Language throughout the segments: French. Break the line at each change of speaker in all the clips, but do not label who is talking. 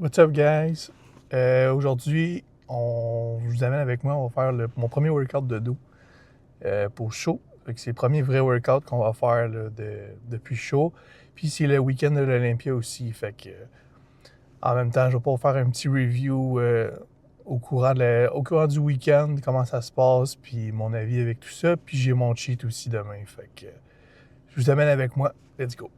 What's up, guys? Aujourd'hui, je vous amène avec moi, on va faire mon premier workout de dos pour chaud. C'est le premier vrai workout qu'on va faire là, depuis chaud. Puis c'est le week-end de l'Olympia aussi. Fait que, en même temps, je vais pas vous faire un petit review au courant du week-end, comment ça se passe, puis mon avis avec tout ça. Puis j'ai mon cheat aussi demain. Fait que je vous amène avec moi. Let's go!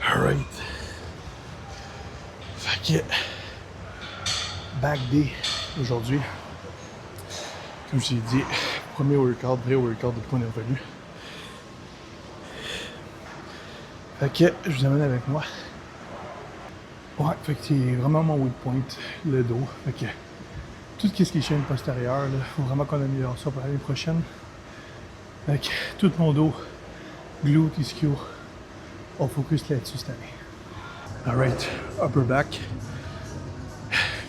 Alright. Fait que back day aujourd'hui. Comme je l'ai dit, premier workout, vrai workout depuis qu'on est revenu. Fait que je vous amène avec moi. Ouais, fait que c'est vraiment mon weak point, le dos. Fait que tout ce qui est chaîne postérieure, il faut vraiment qu'on améliore ça pour l'année prochaine. Fait que tout mon dos, glute, ischio, on focus là-dessus cette année. Alright, upper back.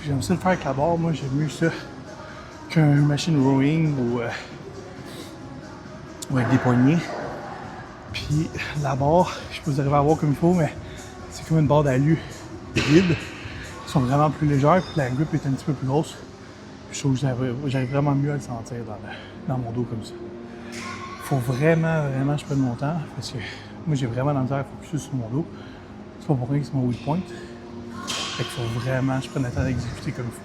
J'aime ça le faire avec la barre, moi j'aime mieux ça qu'une machine rowing ou avec des poignées. Puis la barre, je sais pas si vous arrivez à voir comme il faut, mais c'est comme une barre d'alu vide. Ils sont vraiment plus légères, puis la grip est un petit peu plus grosse. Puis je trouve que j'arrive vraiment mieux à le sentir dans mon dos comme ça. Faut vraiment que je prenne mon temps, parce que moi j'ai vraiment l'envie à focuser sur mon dos. C'est pas pour rien que c'est mon weak point. Fait qu'il faut vraiment que je prenne le temps d'exécuter comme il faut.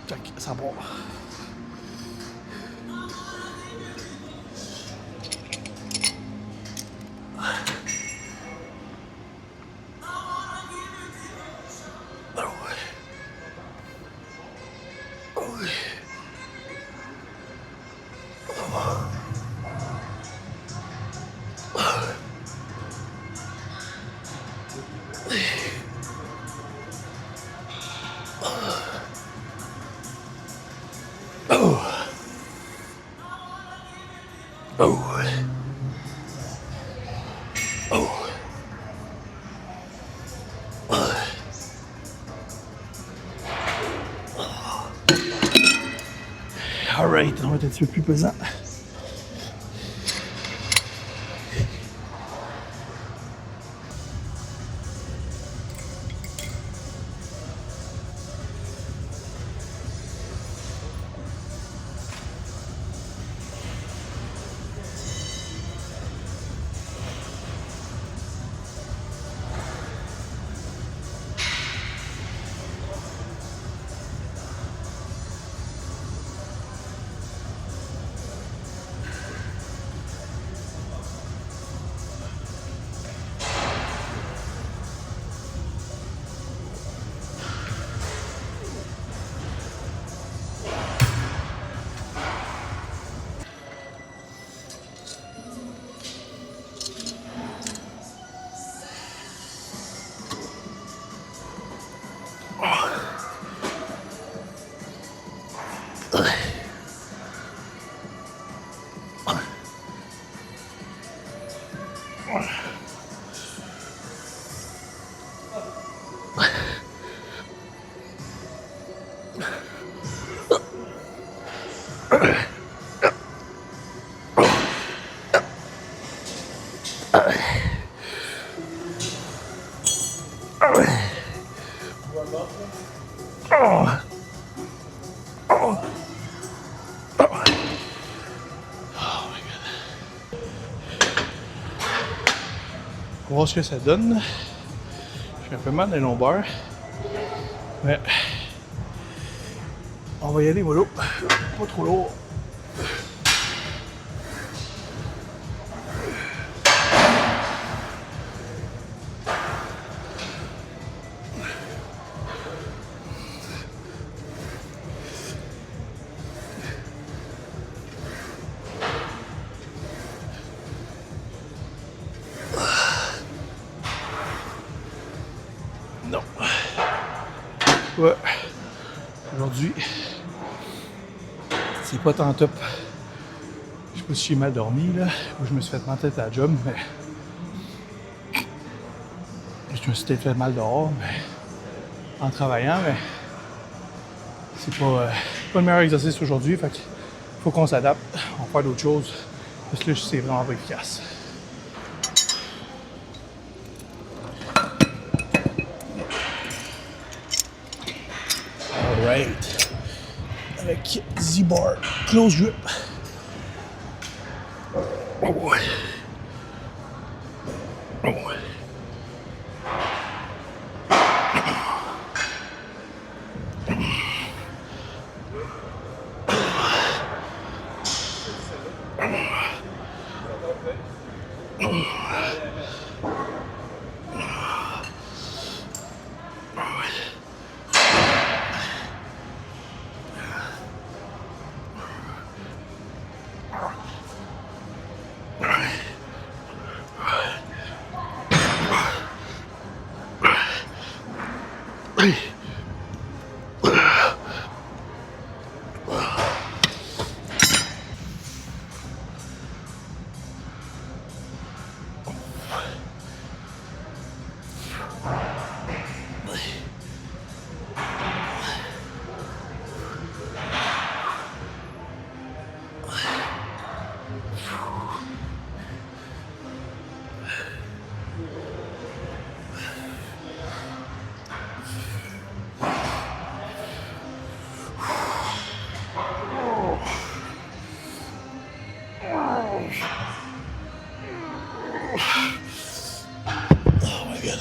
Tac, ça part. Alright, on va être un petit peu plus pesant. On va voir ce que ça donne. J'ai un peu mal dans les lombaires. Mais on va y aller mollo. Pas trop lourd. Non. Ouais. Aujourd'hui, c'est pas tant top. Je sais pas si j'ai mal dormi là, ou je me suis fait mal tête à la job, mais je me suis peut-être fait mal dehors, mais en travaillant, mais c'est pas le meilleur exercice aujourd'hui, fait qu'il faut qu'on s'adapte, on va faire d'autres choses, parce que là, c'est vraiment pas efficace. Alright. Avec Z-Bar Close Grip. Oh boy. Oh boy. Oh my god.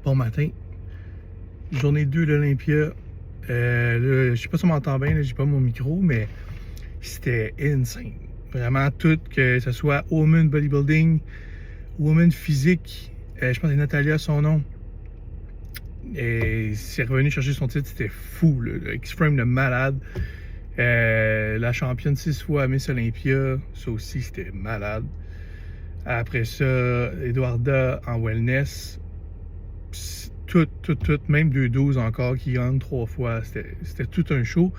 Bon matin, journée 2 de l'Olympia. Je sais pas si on m'entend bien, j'ai pas mon micro, mais c'était insane. Vraiment tout, que ce soit Woman Bodybuilding, Woman Physique, je pense que c'est Natalia son nom. Et c'est revenu chercher son titre, c'était fou, le X-Frame de malade. La championne 6 fois Miss Olympia, ça aussi c'était malade. Après ça, Eduarda en wellness. Tout, même 2-12 encore qui gagne 3 fois. C'était tout un show.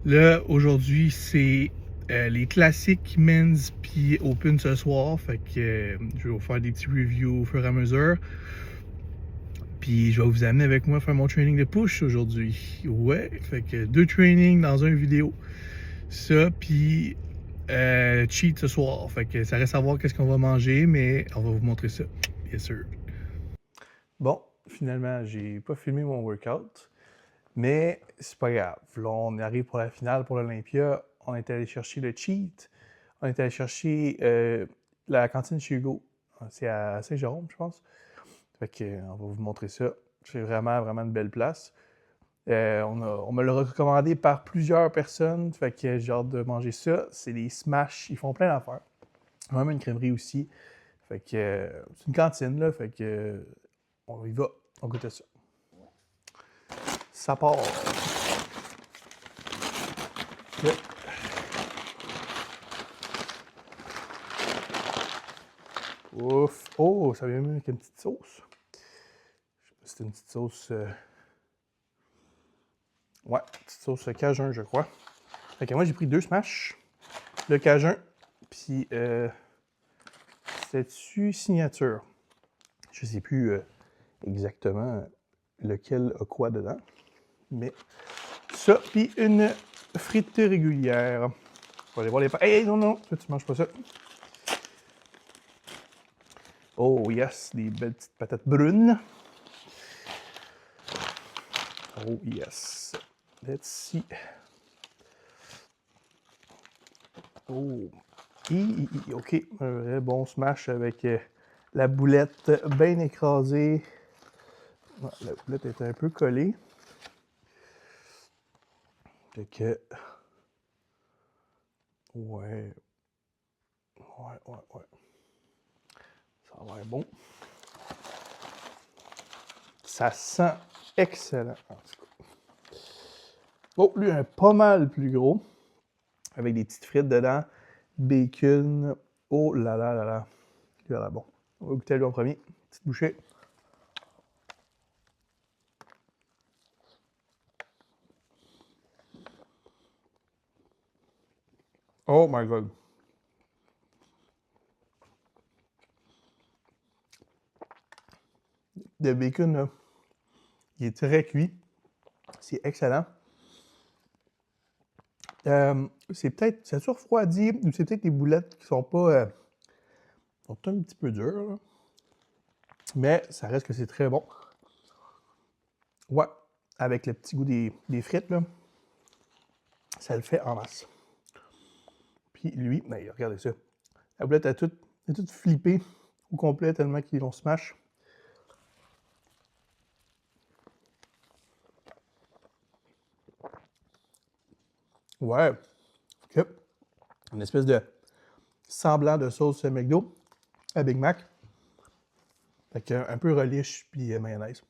Là, aujourd'hui, c'est les classiques men's puis open ce soir. Fait que je vais vous faire des petits reviews au fur et à mesure. Puis je vais vous amener avec moi faire mon training de push aujourd'hui. Ouais, fait que 2 trainings dans une vidéo. Ça, puis cheat ce soir. Fait que ça reste à voir qu'est-ce qu'on va manger, mais on va vous montrer ça. Yes sir. Bon, finalement, j'ai pas filmé mon workout, mais c'est pas grave. Là, on arrive pour la finale pour l'Olympia. On est allé chercher le cheat. On est allé chercher la cantine chez Hugo. C'est à Saint-Jérôme, je pense. Fait que, on va vous montrer ça. C'est vraiment, vraiment une belle place. On me l'a recommandé par plusieurs personnes. Fait que j'ai hâte de manger ça. C'est des smash. Ils font plein d'affaires. Même une crèmerie aussi. Fait que c'est une cantine, là. Fait que on y va. On goûte ça. Ça part. Okay. Ouf. Oh, ça vient même avec une petite sauce. c'est une petite sauce... Ouais, petite sauce Cajun, je crois. Fait que moi, j'ai pris 2 smash. Le Cajun, puis c'est-tu signature? Je sais plus exactement lequel a quoi dedans. Mais ça, puis une frite régulière. On va aller voir les pâtes. Hey, non, non, toi, tu manges pas ça. Oh yes, des belles petites patates brunes. Oh yes. Let's see. Oh. OK. Un vrai bon smash avec la boulette bien écrasée. Ouais, la boulette est un peu collée. Fait que... Ouais. Ça a l'air bon. Ça sent excellent, en tout cas. Oh, lui, un pas mal plus gros. Avec des petites frites dedans. Bacon. Oh là là là là. Lui, a l'air bon. On va goûter à lui en premier. Petite bouchée. Oh my god. Le bacon, là, il est très cuit. C'est excellent. C'est peut-être, ça se refroidit, ou c'est peut-être des boulettes qui sont pas, sont un petit peu dures, là. Mais ça reste que c'est très bon. Ouais, avec le petit goût des frites, là, ça le fait en masse. Puis lui, ben, regardez ça. La boulette est toute flippée au complet tellement qu'ils l'ont smash. Ouais. Okay. Une espèce de semblant de sauce McDo à Big Mac. Fait qu'un peu relish puis mayonnaise.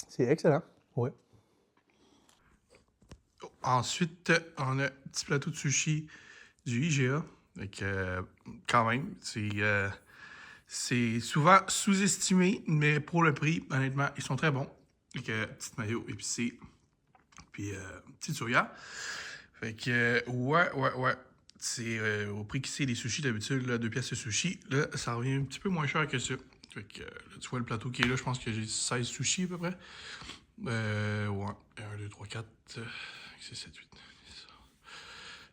C'est excellent. Ouais. Ensuite, on a un petit plateau de sushi du IGA. Fait que, quand même, c'est souvent sous-estimé, mais pour le prix, honnêtement, ils sont très bons. Fait que, petite mayo épicée, puis petite soya. Fait que, ouais. C'est au prix qui c'est les sushis d'habitude, 2 pièces de sushi. Là, ça revient un petit peu moins cher que ça. Fait que, là, tu vois le plateau qui est là, je pense que j'ai 16 sushis à peu près. Ouais. 1, 2, 3, 4, 6, 7, 8, 9, 10.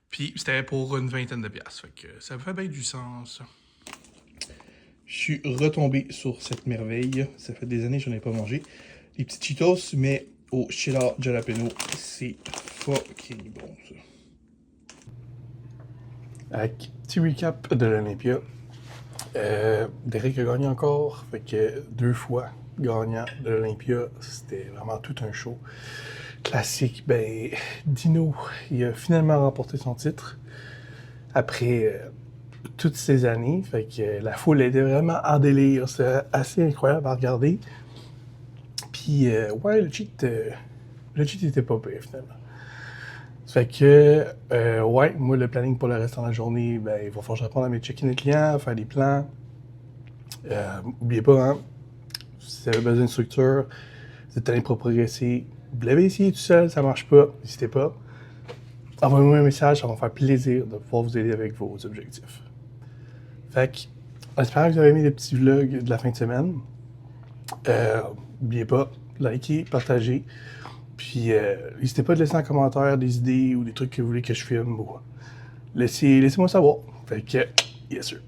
Puis c'était pour une vingtaine de piastres. Fait que ça fait bien du sens. Je suis retombé sur cette merveille. Ça fait des années que je n'en ai pas mangé. Les petits Cheetos, mais au cheddar jalapeno, c'est fucking bon ça. Petit recap de l'Olympia. Derek a gagné encore, fait que 2 fois gagnant de l'Olympia, c'était vraiment tout un show. Classique, ben Dino, il a finalement remporté son titre après toutes ces années, fait que la foule était vraiment en délire, c'était assez incroyable à regarder. Puis ouais, le cheat était pas pire finalement. Fait que, ouais, moi, le planning pour le restant de la journée, ben, il va falloir que je réponde à mes check-in de clients, faire des plans. Oubliez pas, hein, si vous avez besoin de structure, vous êtes allé pour progresser, vous l'avez essayé tout seul, ça marche pas, n'hésitez pas. Envoyez-moi un message, ça va me faire plaisir de pouvoir vous aider avec vos objectifs. Fait que, j'espère que vous avez aimé le petit vlog de la fin de semaine. N'oubliez pas, likez, partagez. Puis, n'hésitez pas à laisser en commentaire des idées ou des trucs que vous voulez que je filme. Laissez-moi savoir. Fait que, yes sir.